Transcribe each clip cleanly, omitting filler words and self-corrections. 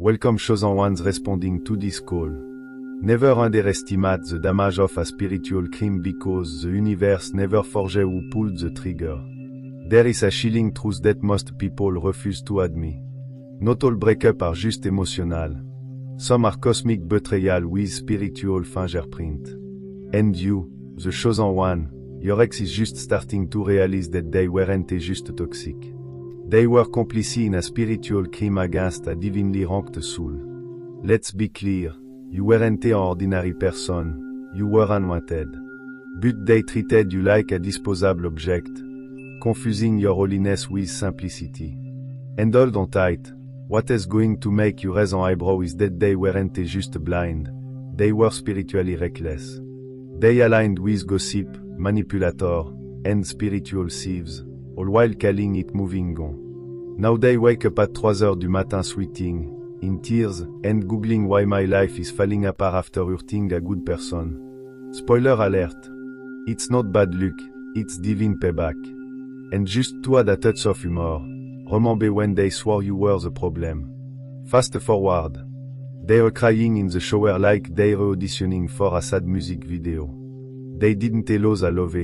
Welcome chosen ones responding to this call. Never underestimate the damage of a spiritual crime because the universe never forged who pulled the trigger. There is a chilling truth that most people refuse to admit. Not all breakups are just emotional. Some are cosmic betrayal with spiritual fingerprint. And you, the chosen one, your ex is just starting to realize that they weren't just toxic. They were complicit in a spiritual crime against a divinely ranked soul. Let's be clear, you weren't an ordinary person, you were unwanted. But they treated you like a disposable object, confusing your holiness with simplicity. And hold on tight, what is going to make you raise an eyebrow is that they weren't just blind, they were spiritually reckless. They aligned with gossip, manipulator, and spiritual thieves, all while calling it moving on. Now they wake up at 3 heures du matin sweating, in tears, and googling why my life is falling apart after hurting a good person. Spoiler alert. It's not bad luck, it's divine payback. And just to add a touch of humor, remember when they swore you were the problem. Fast forward. They were crying in the shower like they were auditioning for a sad music video. They didn't lose a love.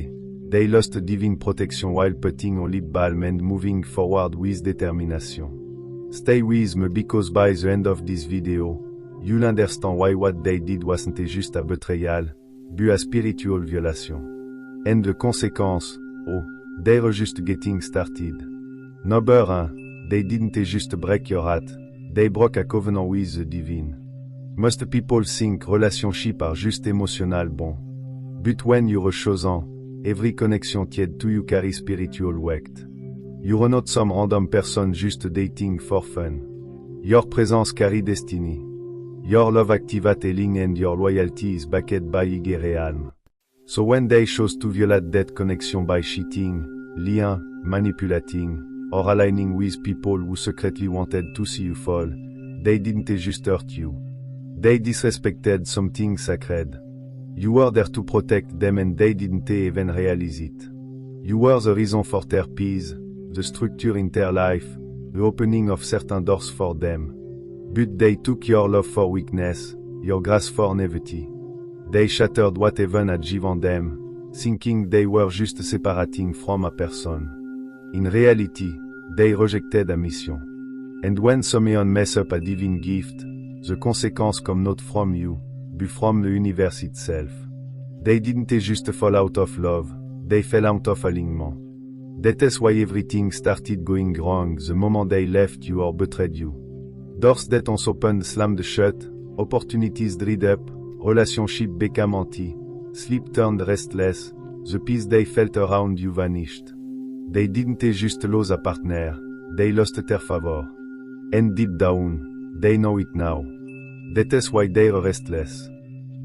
They lost divine protection while putting on lip balm and moving forward with determination. Stay with me because by the end of this video, you'll understand why what they did wasn't just a betrayal, but a spiritual violation. And the consequence, oh, they were just getting started. Number 1, they didn't just break your heart, they broke a covenant with the divine. Most people think relationships are just emotional bon. But when you're chosen, every connection tied to you carry spiritual weight. You're not some random person just dating for fun. Your presence carry destiny. Your love activate healing and your loyalty is backed by Ige realm. So when they chose to violate that connection by cheating, lying, manipulating, or aligning with people who secretly wanted to see you fall, they didn't just hurt you. They disrespected something sacred. You were there to protect them and they didn't even realize it. You were the reason for their peace, the structure in their life, the opening of certain doors for them. But they took your love for weakness, your grace for naivety. They shattered what heaven had given them, thinking they were just separating from a person. In reality, they rejected a mission. And when someone mess up a divine gift, the consequence come not from you, but from the universe itself. They didn't just fall out of love, they fell out of alignment. That is why everything started going wrong the moment they left you or betrayed you. Doors that once opened slammed shut, opportunities dried up, relationships became empty, sleep turned restless, the peace they felt around you vanished. They didn't just lose a partner, they lost their favor. And deep down, they know it now. That is why they're restless.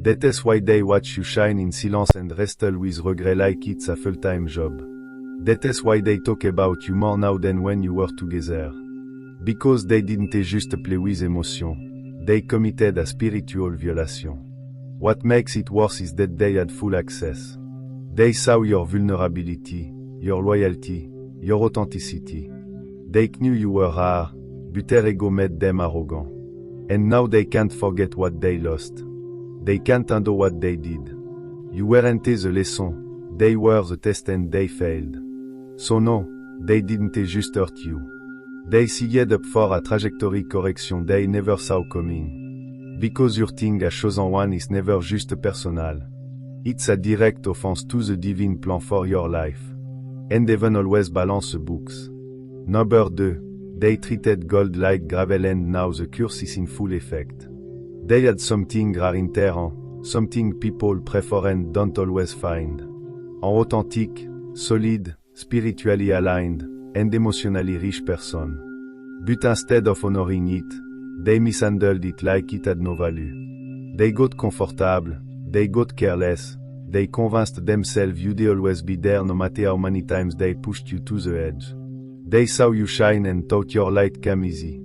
That is why they watch you shine in silence and wrestle with regret like it's a full-time job. That is why they talk about you more now than when you were together. Because they didn't just play with emotion, they committed a spiritual violation. What makes it worse is that they had full access. They saw your vulnerability, your loyalty, your authenticity. They knew you were rare, but their ego made them arrogant. And now they can't forget what they lost. They can't undo what they did. You weren't the lesson, they were the test and they failed. So no, they didn't just hurt you. They set up for a trajectory correction they never saw coming. Because hurting a chosen one is never just personal. It's a direct offense to the divine plan for your life. And heaven always balance the books. Number 2. They treated gold like gravel and now the curse is in full effect. They had something rare in terrain, something people prefer and don't always find. An authentic, solid, spiritually aligned, and emotionally rich person. But instead of honoring it, they mishandled it like it had no value. They got comfortable, they got careless, they convinced themselves you'd always be there no matter how many times they pushed you to the edge. They saw you shine and thought your light came easy.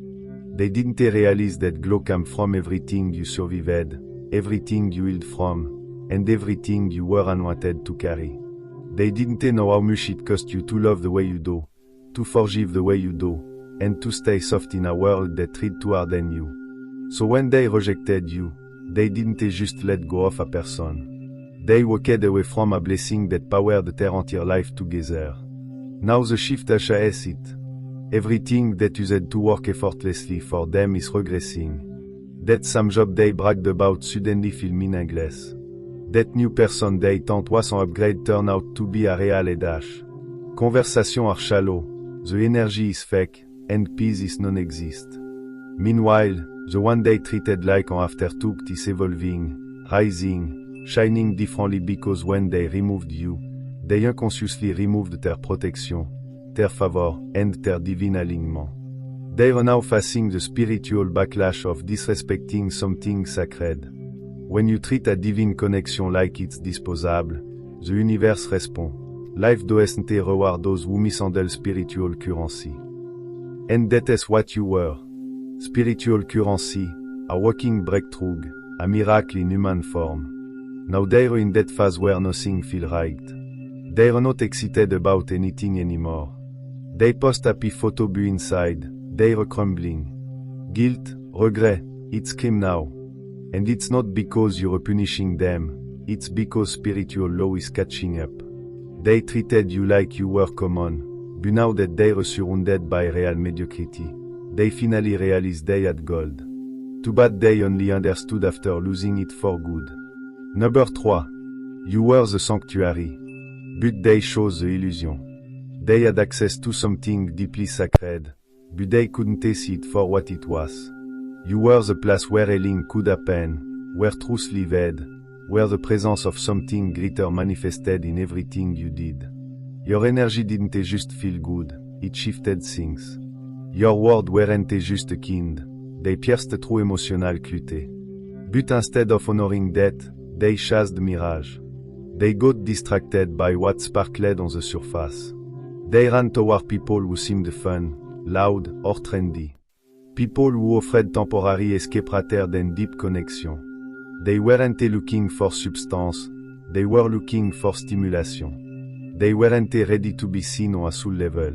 They didn't realize that glow came from everything you survived, everything you healed from, and everything you were unwanted to carry. They didn't know how much it cost you to love the way you do, to forgive the way you do, and to stay soft in a world that tried to harden you. So when they rejected you, they didn't just let go of a person. They walked away from a blessing that powered their entire life together. Now the shift has it. Everything that used to work effortlessly for them is regressing. That same job they bragged about suddenly feel meaningless. That new person they thought was an upgrade turned out to be a real dash. Conversations are shallow, the energy is fake, and peace is non-exist. Meanwhile, the one they treated like an afterthought is evolving, rising, shining differently because when they removed you, they unconsciously removed their protection, their favor, and their divine alignment. They are now facing the spiritual backlash of disrespecting something sacred. When you treat a divine connection like it's disposable, the universe responds. Life doesn't reward those who mishandle spiritual currency. And that is what you were. Spiritual currency, a walking breakthrough, a miracle in human form. Now they're in that phase where nothing feels right. They're not excited about anything anymore. They post happy photo bu inside, they're crumbling. Guilt, regret, it's scream now. And it's not because you're punishing them, it's because spiritual law is catching up. They treated you like you were common, but now that they're surrounded by real mediocrity, they finally realized they had gold. Too bad they only understood after losing it for good. Number 3. You were the sanctuary. But they chose the illusion. They had access to something deeply sacred, but they couldn't see it for what it was. You were the place where healing could happen, where truth lived, where the presence of something greater manifested in everything you did. Your energy didn't just feel good, it shifted things. Your words weren't just kind, they pierced through emotional clutter. But instead of honoring that, they chased mirage. They got distracted by what sparkled on the surface. They ran toward people who seemed fun, loud, or trendy. People who offered temporary escape rather than deep connection. They weren't looking for substance, they were looking for stimulation. They weren't ready to be seen on a soul level.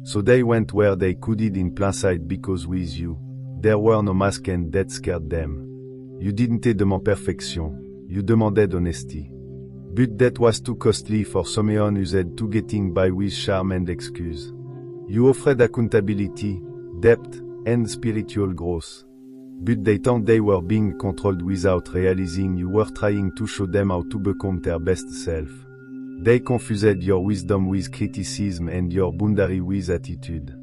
So they went where they could hide in plain sight because with you, there were no masks and that scared them. You didn't demand perfection, you demanded honesty. But that was too costly for someone who's had to getting by with charm and excuse. You offered accountability, depth, and spiritual growth. But they thought they were being controlled without realizing you were trying to show them how to become their best self. They confused your wisdom with criticism and your boundary with attitude.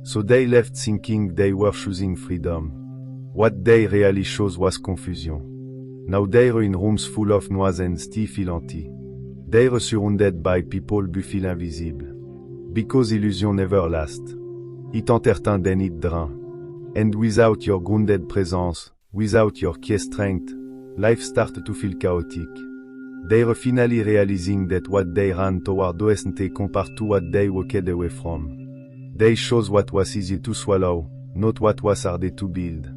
So they left thinking they were choosing freedom. What they really chose was confusion. Now they're in rooms full of noise and still feel empty. They're surrounded by people who feel invisible. Because illusion never lasts. It entertains then it drains. And without your grounded presence, without your key strength, life starts to feel chaotic. They're finally realizing that what they ran toward wasn't compared to what they walked away from. They chose what was easy to swallow, not what was hard to build.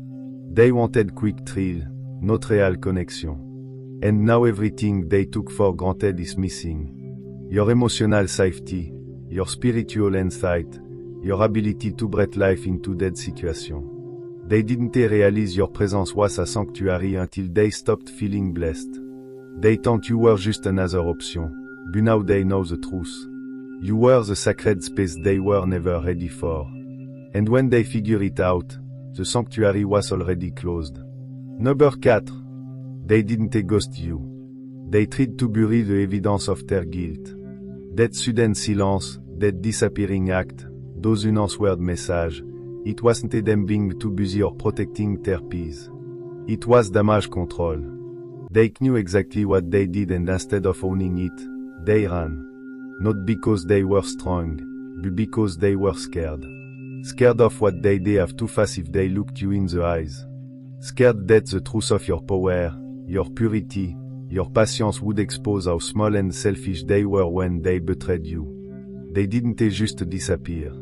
They wanted quick thrill, not real connection. And now everything they took for granted is missing. Your emotional safety, your spiritual insight, your ability to breathe life into dead situations. They didn't realize your presence was a sanctuary until they stopped feeling blessed. They thought you were just another option, but now they know the truth. You were the sacred space they were never ready for. And when they figured it out, the sanctuary was already closed. Number 4. They didn't ghost you. They tried to bury the evidence of their guilt. That sudden silence, that disappearing act, those unanswered messages, it wasn't them being too busy or protecting their peace. It was damage control. They knew exactly what they did and instead of owning it, they ran. Not because they were strong, but because they were scared. Scared of what they'd have to face if they looked you in the eyes. Scared that the truth of your power, your purity, your patience would expose how small and selfish they were when they betrayed you. They didn't just disappear.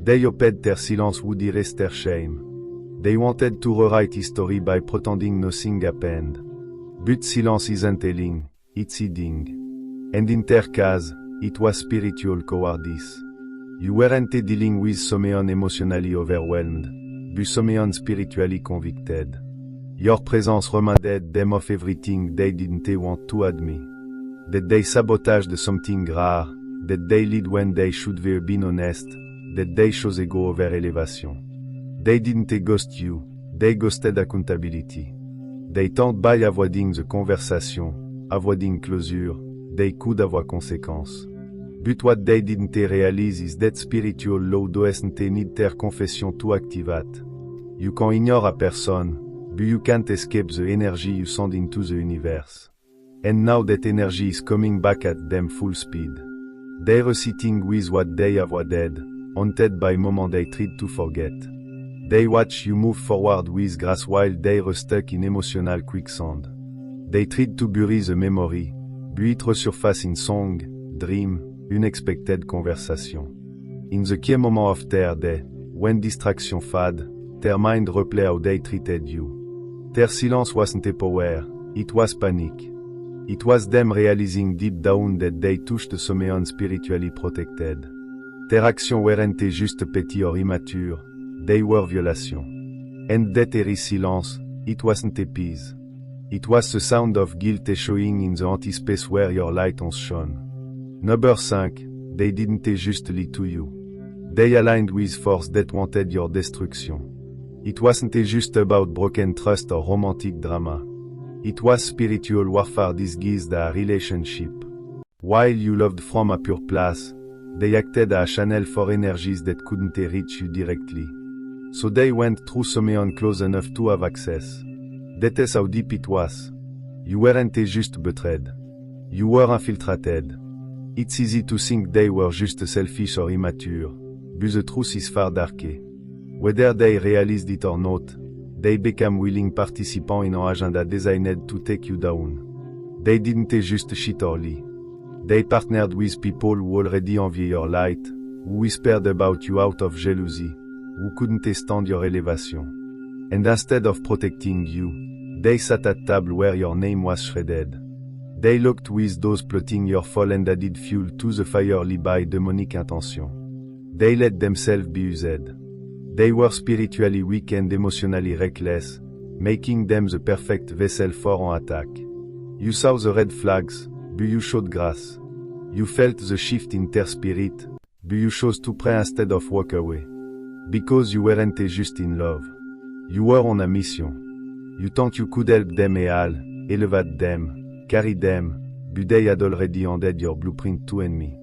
They hoped their silence would erase their shame. They wanted to rewrite history by pretending nothing happened. But silence isn't telling, it's hiding. And in their case, it was spiritual cowardice. You weren't dealing with someone emotionally overwhelmed, someone spiritually convicted. Your presence reminded them of everything they didn't want to admit. That they sabotage the something rare, that they lead when they should have been honest, that they chose go over elevation. They didn't ghost you, they ghosted accountability. They thought by avoiding the conversation, avoiding closure, they could avoir conséquences. But what they didn't realize is that spiritual law doesn't need their confession to activate. You can ignore a person, but you can't escape the energy you send into the universe. And now that energy is coming back at them full speed. They're sitting with what they avoided, haunted by moments they tried to forget. They watch you move forward with grace while they're stuck in emotional quicksand. They tried to bury the memory, but it resurface in song, dream, unexpected conversation. In the key moment of their day, when distraction fade, their mind replay how they treated you. Their silence wasn't a power, it was panic. It was them realizing deep down that they touched someone spiritually protected. Their actions weren't just petty or immature, they were violation. And that airy silence, it wasn't a peace. It was the sound of guilt showing in the empty space where your light was shone. Number 5, they didn't just lie to you. They aligned with force that wanted your destruction. It wasn't just about broken trust or romantic drama. It was spiritual warfare disguised as a relationship. While you loved from a pure place, they acted as a channel for energies that couldn't reach you directly. So they went through someone close enough to have access. That is how deep it was. You weren't just betrayed. You were infiltrated. It's easy to think they were just selfish or immature, but the truth is far darker. Whether they realized it or not, they became willing participants in an agenda designed to take you down. They didn't just cheat or lie. They partnered with people who already envy your light, who whispered about you out of jealousy, who couldn't stand your elevation. And instead of protecting you, they sat at table where your name was shredded. They looked with those plotting your fall and added fuel to the fire lit by demonic intention. They let themselves be used. They were spiritually weak and emotionally reckless, making them the perfect vessel for an attack. You saw the red flags, but you showed grace. You felt the shift in their spirit, but you chose to pray instead of walk away. Because you weren't just in love. You were on a mission. You thought you could help them heal, elevate them, carry them, but they had already handed your blueprint to enemy.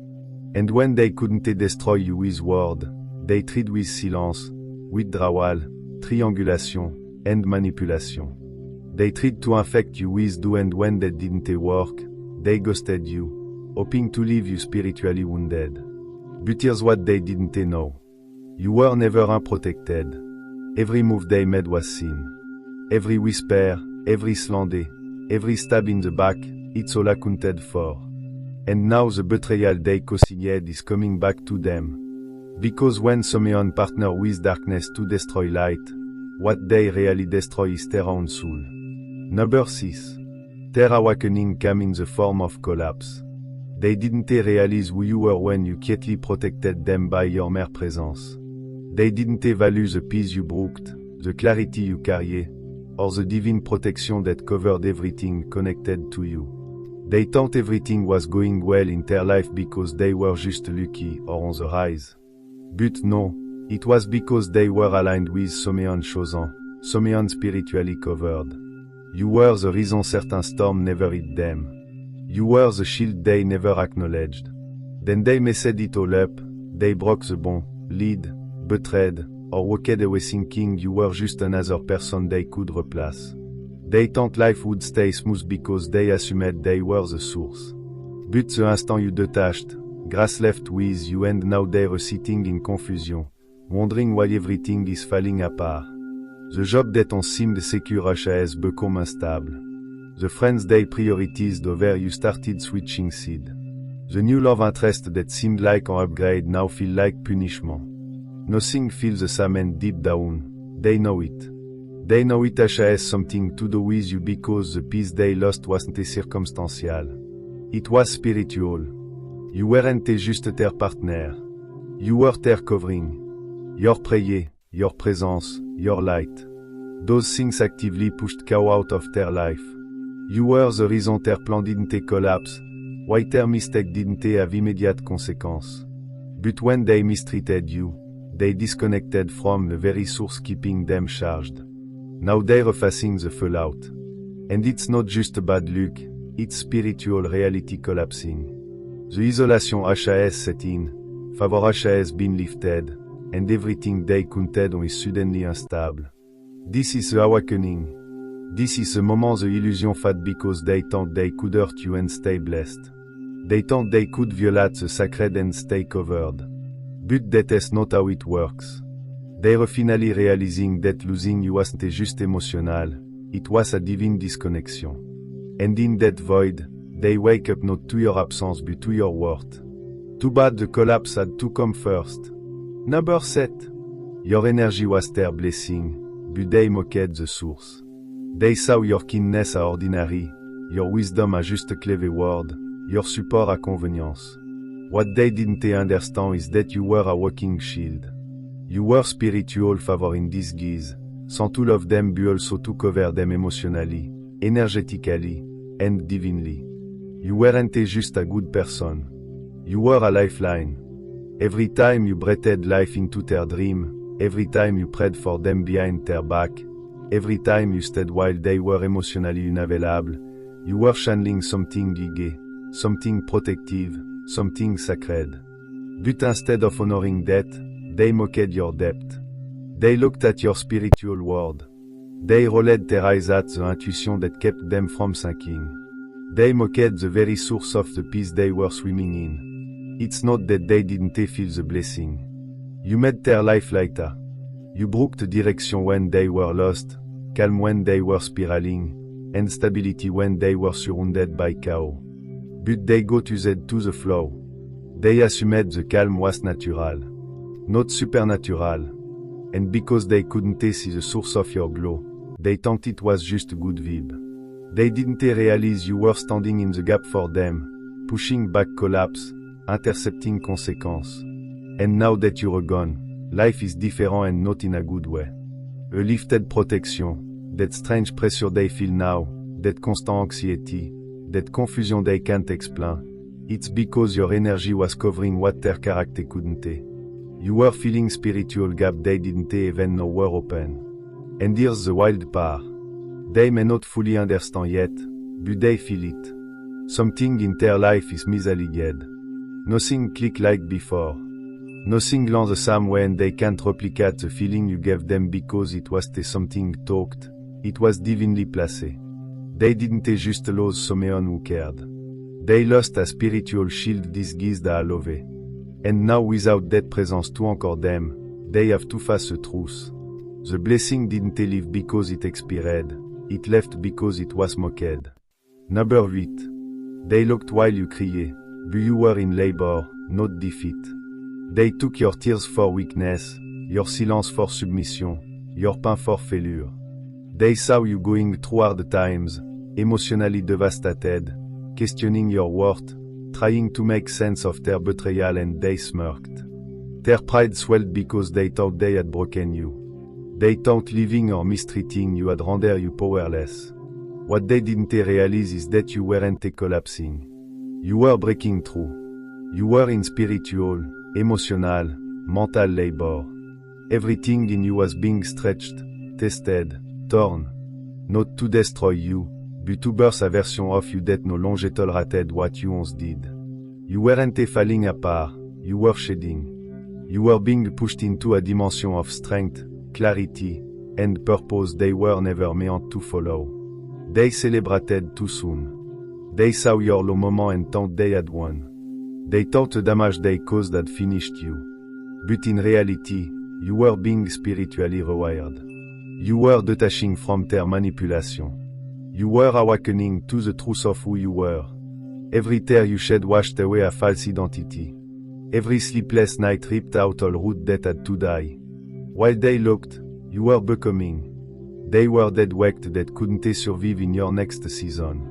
And when they couldn't destroy you with word, they tried with silence, withdrawal, triangulation, and manipulation. They tried to infect you with do, and when that didn't work, they ghosted you, hoping to leave you spiritually wounded. But here's what they didn't know. You were never unprotected. Every move they made was seen. Every whisper, every slander, every stab in the back, it's all accounted for. And now the betrayal they co-signed is coming back to them. Because when someone partners with darkness to destroy light, what they really destroy is their own soul. Number 6. Their awakening came in the form of collapse. They didn't realize who you were when you quietly protected them by your mere presence. They didn't value the peace you brought, the clarity you carried, or the divine protection that covered everything connected to you. They thought everything was going well in their life because they were just lucky or on the rise. But no, it was because they were aligned with someone chosen, someone spiritually covered. You were the reason certain storms never hit them. You were the shield they never acknowledged. Then they messed it all up, they broke the bond, lied, betrayed, or walked away thinking you were just another person they could replace. They thought life would stay smooth because they assumed they were the source. But the instant you detached, grace left with you, and now they're sitting in confusion, wondering why everything is falling apart. The job that once seemed secure has become unstable. The friends they prioritized over you started switching sides. The new love interest that seemed like an upgrade now feel like punishment. Nothing feels the same, and deep down, they know it. They know it has something to do with you because the peace they lost wasn't circumstantial. It was spiritual. You weren't just their partner. You were their covering. Your prayer, your presence, your light. Those things actively pushed cow out of their life. You were the reason their plan didn't collapse, why their mistake didn't have immediate consequence. But when they mistreated you, they disconnected from the very source keeping them charged. Now they're facing the fallout. And it's not just bad luck, it's spiritual reality collapsing. The isolation HAS set in, favor HAS been lifted, and everything they counted on is suddenly unstable. This is the awakening. This is the moment the illusion fad because they thought they could hurt you and stay blessed. They thought they could violate the sacred and stay covered. But that is not how it works. They're finally realizing that losing you wasn't just emotional, it was a divine disconnection. And in that void, they wake up not to your absence but to your worth. Too bad the collapse had to come first. Number 7. Your energy was their blessing, but they mocked the source. They saw your kindness a ordinary, your wisdom a just a clever word, your support a convenience. What they didn't understand is that you were a walking shield. You were spiritual favor in disguise, sent to love them but also to cover them emotionally, energetically, and divinely. You weren't just a good person. You were a lifeline. Every time you breathed life into their dream, every time you prayed for them behind their back, every time you stayed while they were emotionally unavailable, you were channeling something gigé, something protective, something sacred. But instead of honoring that, they mocked your depth. They looked at your spiritual world. They rolled their eyes at the intuition that kept them from sinking. They mocked the very source of the peace they were swimming in. It's not that they didn't feel the blessing. You made their life lighter. You broke the direction when they were lost, calm when they were spiraling, and stability when they were surrounded by chaos. But they got used to the flow. They assumed the calm was natural, not supernatural. And because they couldn't see the source of your glow, they thought it was just a good vibe. They didn't realize you were standing in the gap for them, pushing back collapse, intercepting consequence. And now that you're gone, life is different and not in a good way. A lifted protection, that strange pressure they feel now, that constant anxiety, that confusion they can't explain. It's because your energy was covering what their character couldn't. You were filling spiritual gap they didn't even know were open. And here's the wild part. They may not fully understand yet, but they feel it. Something in their life is misaligned. Nothing click like before. Nothing lands the same way and they can't replicate the feeling you gave them because it was something talked, it was divinely placed. They didn't just lose someone who cared. They lost a spiritual shield disguised as love. And now without that presence to anchor them, they have to face the truth. The blessing didn't leave because it expired, it left because it was mocked. Number 8. They looked while you cried, but you were in labor, not defeat. They took your tears for weakness, your silence for submission, your pain for failure. They saw you going through hard times, emotionally devastated, questioning your worth, trying to make sense of their betrayal, and they smirked. Their pride swelled because they thought they had broken you. They thought leaving or mistreating you had rendered you powerless. What they didn't realize is that you weren't collapsing. You were breaking through. You were in spiritual, emotional, mental labor. Everything in you was being stretched, tested, torn. Not to destroy you, but to birth a version of you that no longer tolerated what you once did. You weren't falling apart, you were shedding. You were being pushed into a dimension of strength, clarity, and purpose they were never meant to follow. They celebrated too soon. They saw your low moment and thought they had won. They thought the damage they caused had finished you. But in reality, you were being spiritually rewired. You were detaching from their manipulation. You were awakening to the truth of who you were. Every tear you shed washed away a false identity. Every sleepless night ripped out all root that had to die. While they looked, you were becoming. They were dead weight that couldn't survive in your next season.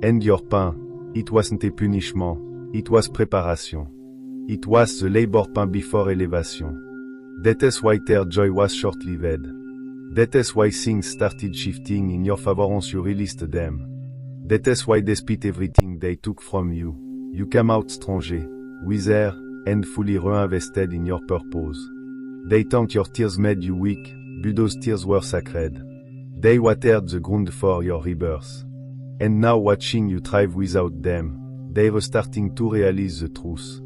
And your pain, it wasn't a punishment, it was preparation. It was the labor pain before elevation. That is why their joy was short-lived. That is why things started shifting in your favor once you released them. That is why despite everything they took from you, you came out stronger, wiser, and fully reinvested in your purpose. They thought your tears made you weak, but those tears were sacred. They watered the ground for your rebirth. And now watching you thrive without them, they were starting to realize the truth.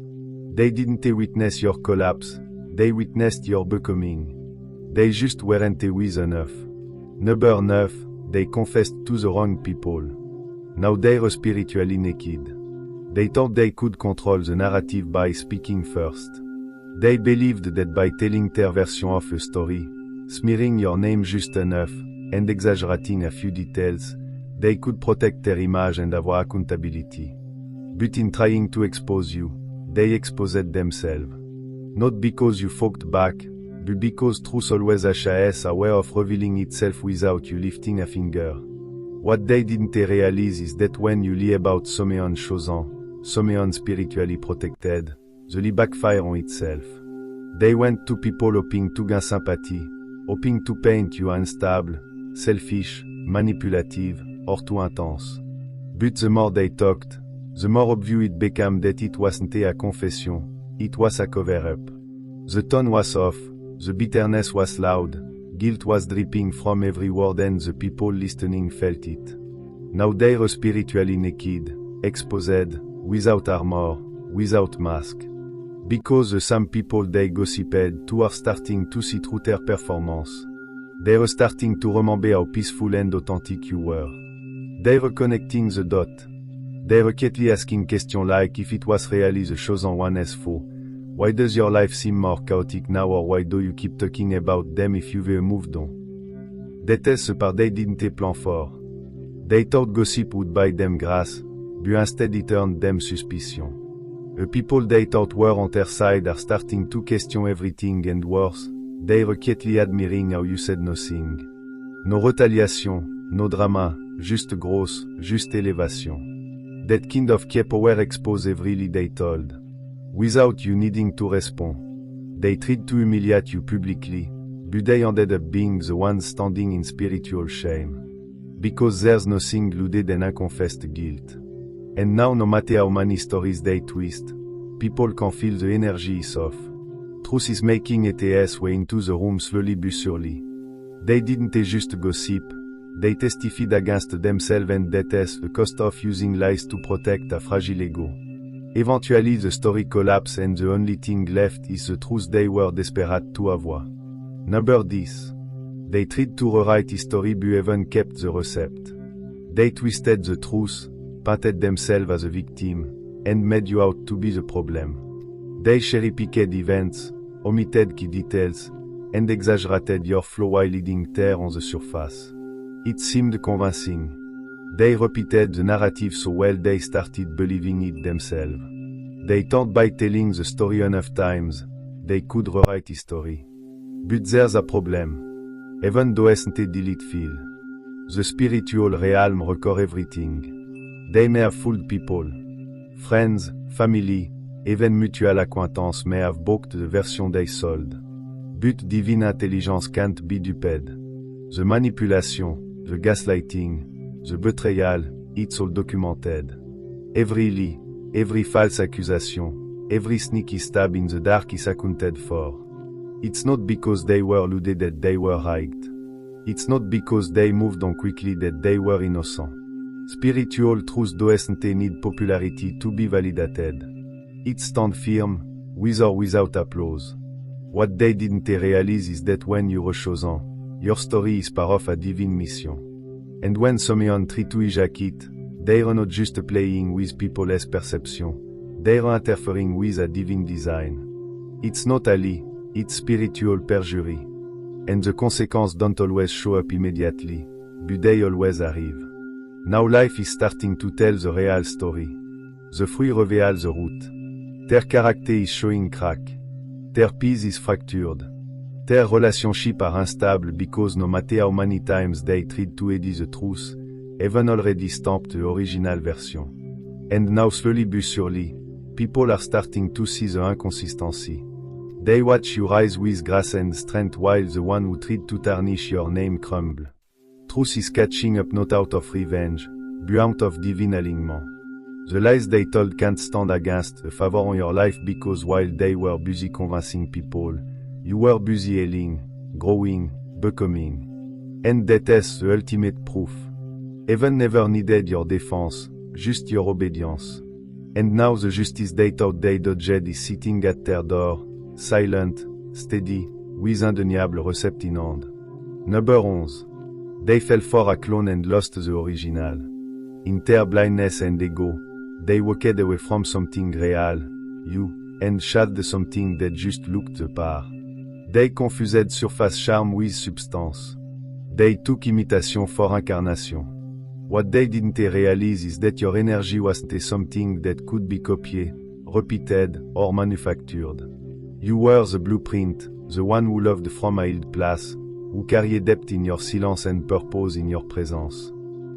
They didn't witness your collapse, they witnessed your becoming. They just weren't with enough. Number 9, they confessed to the wrong people. Now they were spiritually naked. They thought they could control the narrative by speaking first. They believed that by telling their version of a story, smearing your name just enough, and exaggerating a few details, they could protect their image and avoir accountability. But in trying to expose you, they exposed themselves. Not because you fought back, but because truth always has a way of revealing itself without you lifting a finger. What they didn't realize is that when you lie about someone chosen, someone spiritually protected, the lie backfire on itself. They went to people hoping to gain sympathy, hoping to paint you unstable, selfish, manipulative, or too intense. But the more they talked, the more obvious it became that it wasn't a confession, it was a cover-up. The tone was off, the bitterness was loud, guilt was dripping from every word and the people listening felt it. Now they were spiritually naked, exposed, without armor, without mask. Because the same people they gossiped to are starting to see through their performance. They were starting to remember how peaceful and authentic you were. They were connecting the dot. They were quietly asking questions like if it was really the chosen one as faux. Why does your life seem more chaotic now, or why do you keep talking about them if you've moved on? That is ce part they didn't plan for. They thought gossip would buy them grace, but instead it earned them suspicion. The people they thought were on their side are starting to question everything, and worse, they were quietly admiring how you said nothing. No retaliation, no drama, juste grosse, juste élévation. That kind of power exposed every lie they told. Without you needing to respond. They tried to humiliate you publicly, but they ended up being the ones standing in spiritual shame. Because there's nothing loaded than unconfessed guilt. And now no matter how many stories they twist, people can feel the energy is off. Truth is making its way into the room slowly but surely. They didn't just gossip, they testified against themselves, and that is the cost of using lies to protect a fragile ego. Eventually the story collapsed and the only thing left is the truth they were desperate to avoir. Number 10. They tried to rewrite history but even kept the recept. They twisted the truth, painted themselves as a victim, and made you out to be the problem. They cherry-picked events, omitted key details, and exaggerated your flow while leading there on the surface. It seemed convincing. They repeated the narrative so well they started believing it themselves. They thought by telling the story enough times, they could rewrite history. But there's a problem. Even though isn't delete feel. The spiritual realm record everything. They may have fooled people. Friends, family, even mutual acquaintance may have bought the version they sold. But divine intelligence can't be duped. The manipulation, the gaslighting, the betrayal, it's all documented. Every lie, every false accusation, every sneaky stab in the dark is accounted for. It's not because they were loaded that they were right. It's not because they moved on quickly that they were innocent. Spiritual truth doesn't need popularity to be validated. It stands firm, with or without applause. What they didn't realize is that when you're chosen, your story is part of a divine mission. And when someone tries to hijack it, they are not just playing with people's perception, they are interfering with a divine design. It's not a lie, it's spiritual perjury. And the consequences don't always show up immediately, but they always arrive. Now life is starting to tell the real story. The fruit reveals the root. Their character is showing crack. Their peace is fractured. Their relationships are unstable because no matter how many times they tried to edit the truth, even already stamped the original version. And now slowly but surely, people are starting to see the inconsistency. They watch you rise with grace and strength while the one who tried to tarnish your name crumble. Truth is catching up not out of revenge, but out of divine alignment. The lies they told can't stand against a favor on your life because while they were busy convincing people, you were busy healing, growing, becoming. And that is the ultimate proof. Heaven never needed your defense, just your obedience. And now the justice they thought they dodged is sitting at their door, silent, steady, with undeniable recept in hand. Number 11. They fell for a clone and lost the original. In their blindness and ego, they walked away from something real, you, and shaded something that just looked the part. They confused surface charm with substance. They took imitation for incarnation. What they didn't realize is that your energy wasn't something that could be copied, repeated, or manufactured. You were the blueprint, the one who loved from a healed place, who carried depth in your silence and purpose in your presence.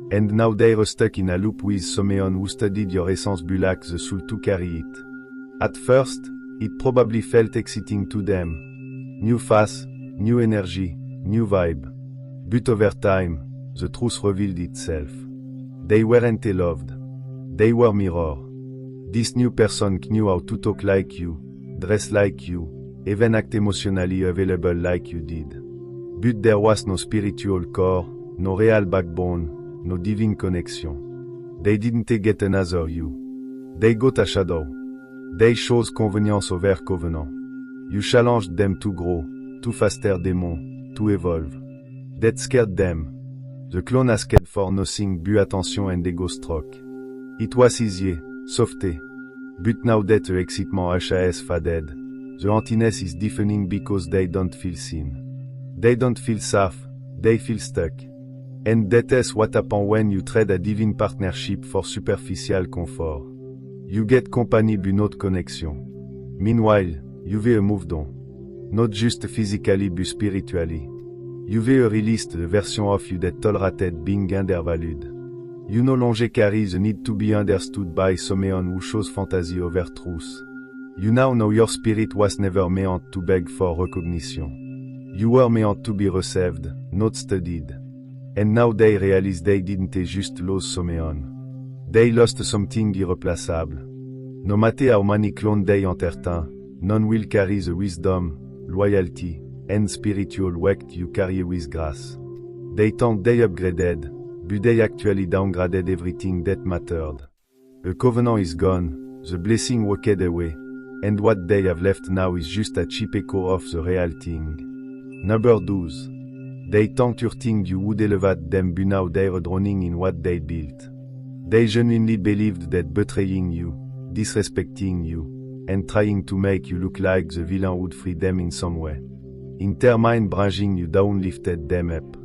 And now they're stuck in a loop with someone who studied your essence but lacks the soul to carry it. At first, it probably felt exciting to them. New face, new energy, new vibe. But over time, the truth revealed itself. They weren't loved. They were mirror. This new person knew how to talk like you, dress like you, even act emotionally available like you did. But there was no spiritual core, no real backbone, no divine connection. They didn't get another you. They got a shadow. They chose convenience over covenant. You challenged them to grow, to faster demon, to evolve. That scared them. The clone asked for nothing but attention and ego stroke. It was easy, softy. But now that the excitement has faded, the emptiness is deafening because they don't feel seen. They don't feel safe, they feel stuck. And that is what happens when you trade a divine partnership for superficial comfort. You get company but not connection. Meanwhile, you've moved on. Not just physically but spiritually. You've released the version of you that tolerated being undervalued. You no longer carry the need to be understood by someone who shows fantasy over truth. You now know your spirit was never meant to beg for recognition. You were meant to be received, not studied. And now they realize they didn't just lose someone. They lost something irreplaceable. No matter how many clones they entertain, none will carry the wisdom, loyalty, and spiritual weight you carry with grace. They thought they upgraded, but they actually downgraded everything that mattered. The covenant is gone, the blessing walked away, and what they have left now is just a cheap echo of the real thing. Number 12. They thought your thing you would elevate them but now they're drowning in what they built. They genuinely believed that betraying you, disrespecting you, and trying to make you look like the villain would free them in some way. In their mind bringing you down lifted them up.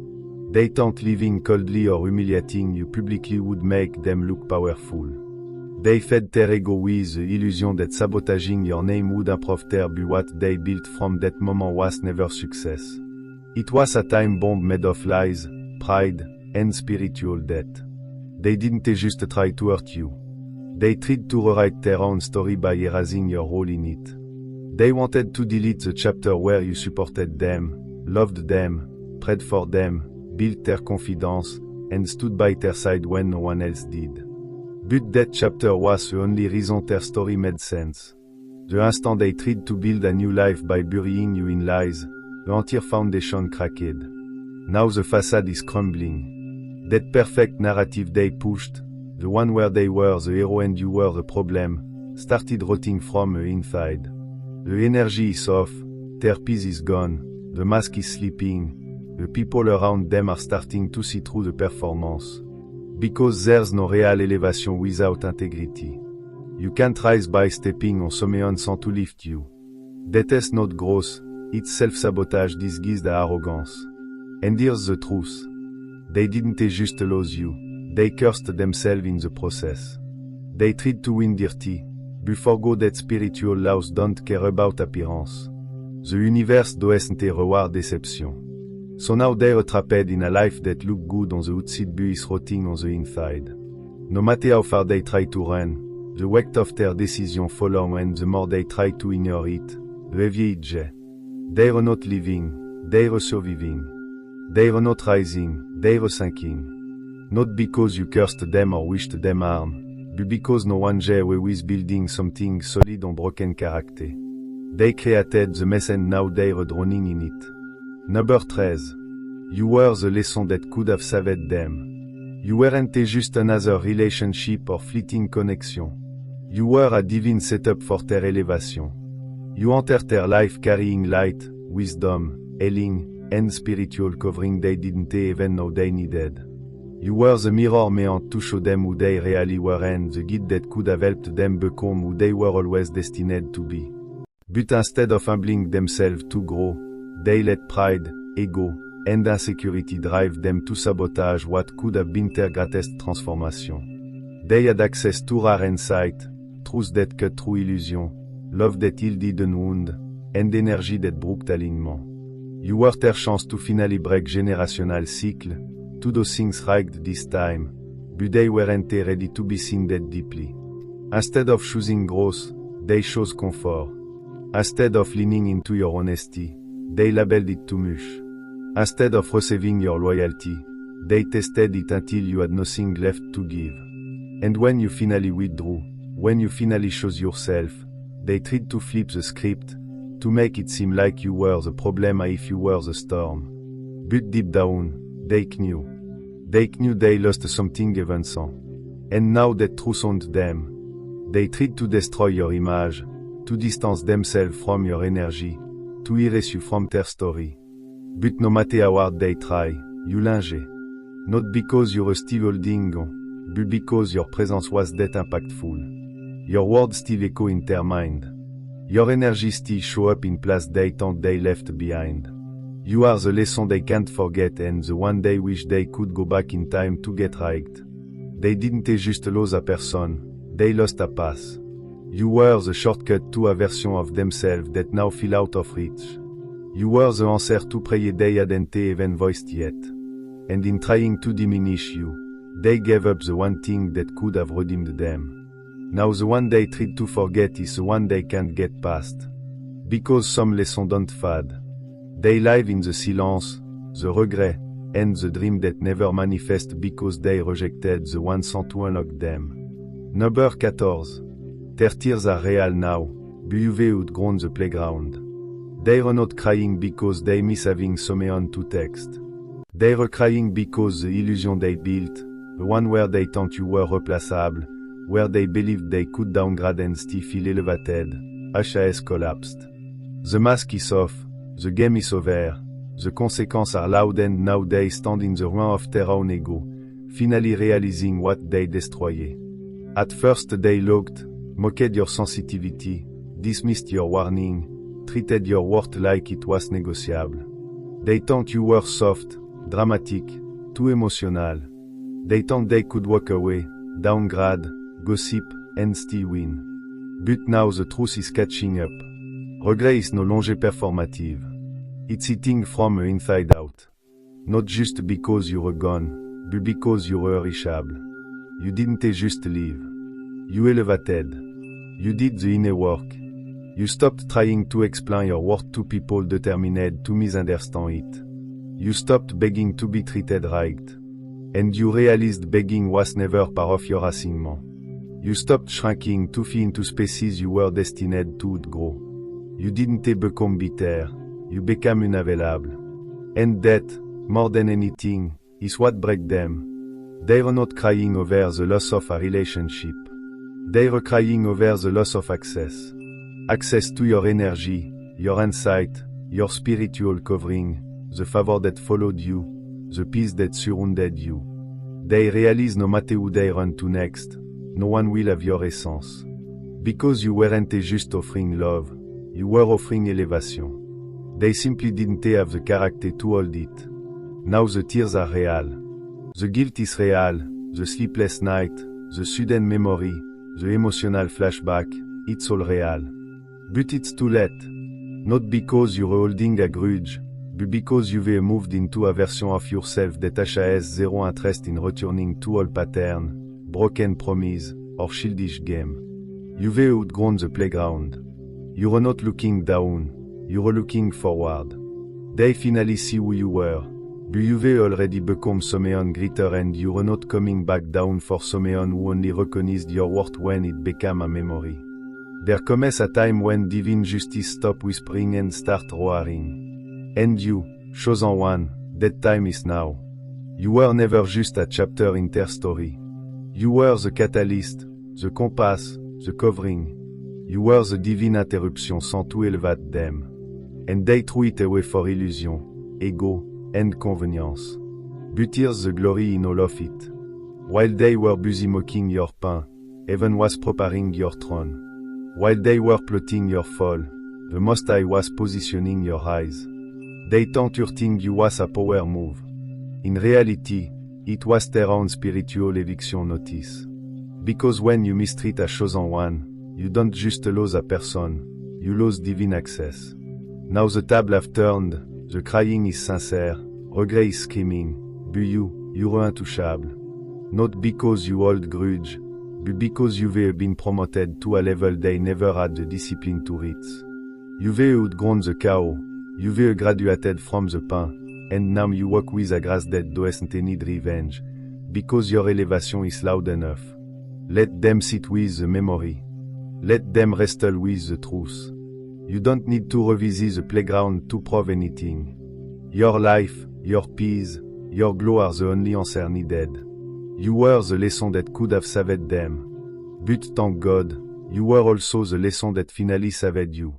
They thought living coldly or humiliating you publicly would make them look powerful. They fed their ego with the illusion that sabotaging your name would improve their but what they built from that moment was never success. It was a time bomb made of lies, pride, and spiritual debt. They didn't just try to hurt you. They tried to rewrite their own story by erasing your role in it. They wanted to delete the chapter where you supported them, loved them, prayed for them, built their confidence, and stood by their side when no one else did. But that chapter was the only reason their story made sense. The instant they tried to build a new life by burying you in lies, the entire foundation cracked. Now the facade is crumbling. That perfect narrative they pushed, the one where they were the hero and you were the problem, started rotting from the inside. The energy is off, their peace is gone, the mask is slipping, the people around them are starting to see through the performance. Because there's no real elevation without integrity. You can't rise by stepping on someone sans to lift you. That is not growth. It's self-sabotage disguised as arrogance. And here's the truth. They didn't just lose you, they cursed themselves in the process. They tried to win dirty, but forgot that spiritual laws don't care about appearance. The universe doesn't reward deception. So now they're trapped in a life that looked good on the outside but is rotting on the inside. No matter how far they try to run, the weight of their decision follows and the more they try to ignore it, Reviedje. They're not living, they're surviving. They're not rising, they're sinking. Not because you cursed them or wished them harm, but because no one J with building something solid on broken character. They created the mess and now they're drowning in it. Number 13. You were the lesson that could have saved them. You weren't just another relationship or fleeting connection. You were a divine setup for their elevation. You entered their life carrying light, wisdom, healing, and spiritual covering they didn't even know they needed. You were the mirror meant to show them who they really were and the guide that could have helped them become who they were always destined to be. But instead of humbling themselves to grow, they let pride, ego, and insecurity drive them to sabotage what could have been their greatest transformation. They had access to rare insight, truth that cut through illusion, love that healed hidden wound, and energy that broke alignment. You were their chance to finally break generational cycle, to do things right this time, but they weren't ready to be seen that deeply. Instead of choosing growth, they chose comfort. Instead of leaning into your honesty, they labeled it too much. Instead of receiving your loyalty, they tested it until you had nothing left to give. And when you finally withdrew, when you finally chose yourself, they tried to flip the script, to make it seem like you were the problem if you were the storm. But deep down, they knew. They knew they lost something even so. And now that truth owned them, they tried to destroy your image, to distance themselves from your energy, to erase you from their story. But no matter how hard they try, you linge. Not because you were still holding on, but because your presence was that impactful. Your words still echo in their mind. Your energy still show up in place they thought they left behind. You are the lesson they can't forget and the one they wish they could go back in time to get right. They didn't just lose a person, they lost a path. You were the shortcut to a version of themselves that now feel out of reach. You were the answer to prayer they hadn't even voiced yet. And in trying to diminish you, they gave up the one thing that could have redeemed them. Now the one they tried to forget is the one they can't get past. Because some lessons don't fade. They live in the silence, the regret, and the dream that never manifest because they rejected the one sent to unlock them. Number 14. Their tears are real now, but you've outgrown the playground. They're not crying because they miss having someone to text. They're crying because the illusion they built, the one where they thought you were replaceable, where they believed they could downgrade and still feel elevated, has collapsed. The mask is off, the game is over, the consequences are loud and now they stand in the ruin of their own ego, finally realizing what they destroyed. At first they looked, mocked your sensitivity, dismissed your warning, treated your worth like it was negotiable. They thought you were soft, dramatic, too emotional. They thought they could walk away, downgrade, gossip, and still win. But now the truth is catching up. Regret is no longer performative. It's hitting from the inside out. Not just because you were gone, but because you were reachable. You didn't just leave. You elevated. You did the inner work. You stopped trying to explain your worth to people determined to misunderstand it. You stopped begging to be treated right. And you realized begging was never part of your assignment. You stopped shrinking to fit into spaces you were destined to outgrow. You didn't become bitter, you became unavailable. And that, more than anything, is what broke them. They're not crying over the loss of a relationship. They're crying over the loss of access. Access to your energy, your insight, your spiritual covering, the favor that followed you, the peace that surrounded you. They realize no matter who they run to next, no one will have your essence. Because you weren't just offering love, you were offering elevation. They simply didn't have the character to hold it. Now the tears are real. The guilt is real, the sleepless night, the sudden memory, the emotional flashback, it's all real. But it's too late. Not because you're holding a grudge, but because you've moved into a version of yourself that has zero interest in returning to old pattern, broken promise, or childish game. You've outgrown the playground. You were not looking down, you were looking forward. They finally see who you were. You've already become someone greater and you were not coming back down for someone who only recognized your worth when it became a memory. There comes a time when divine justice stop whispering and start roaring. And you, chosen one, that time is now. You were never just a chapter in their story. You were the catalyst, the compass, the covering. You were the divine interruption sans to elevate them. And they threw it away for illusion, ego, and convenience. But here's the glory in all of it. While they were busy mocking your pain, heaven was preparing your throne. While they were plotting your fall, the Most High was positioning your eyes. They thought your thing you was a power move. In reality, it was their own spiritual eviction notice. Because when you mistreat a chosen one, you don't just lose a person, you lose divine access. Now the table have turned, the crying is sincere, regret is screaming, but you're untouchable. Not because you hold grudge, but because you've been promoted to a level they never had the discipline to reach. You've outgrown the chaos, you've graduated from the pain, and now you walk with a grace that doesn't need revenge, because your elevation is loud enough. Let them sit with the memory. Let them wrestle with the truth. You don't need to revisit the playground to prove anything. Your life, your peace, your glow are the only answer needed. You were the lesson that could have saved them. But thank God, you were also the lesson that finally saved you.